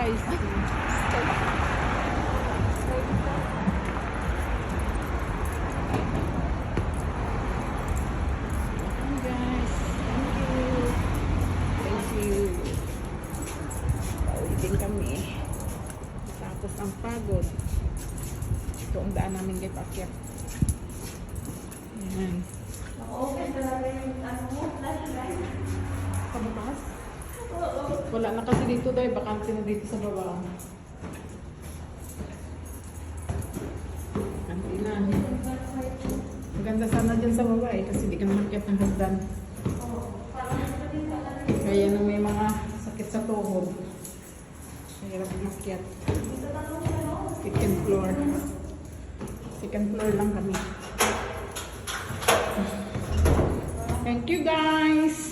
guys. Guys, thank you. Paulitin kami. Tapos ang pagod. Ito ang daan namin kay Pakyat. Ayan. Okay, talaga yung Pabukas? Wala na kasi dito dahil bakante na dito sa baba. Bakante na. Maganda sana dyan sa baba eh kasi di ka namakyat ng hagdan. Kaya nung may mga sakit sa tuhod. Mahirap makyat. Second floor. Second floor lang kami. Thank you guys!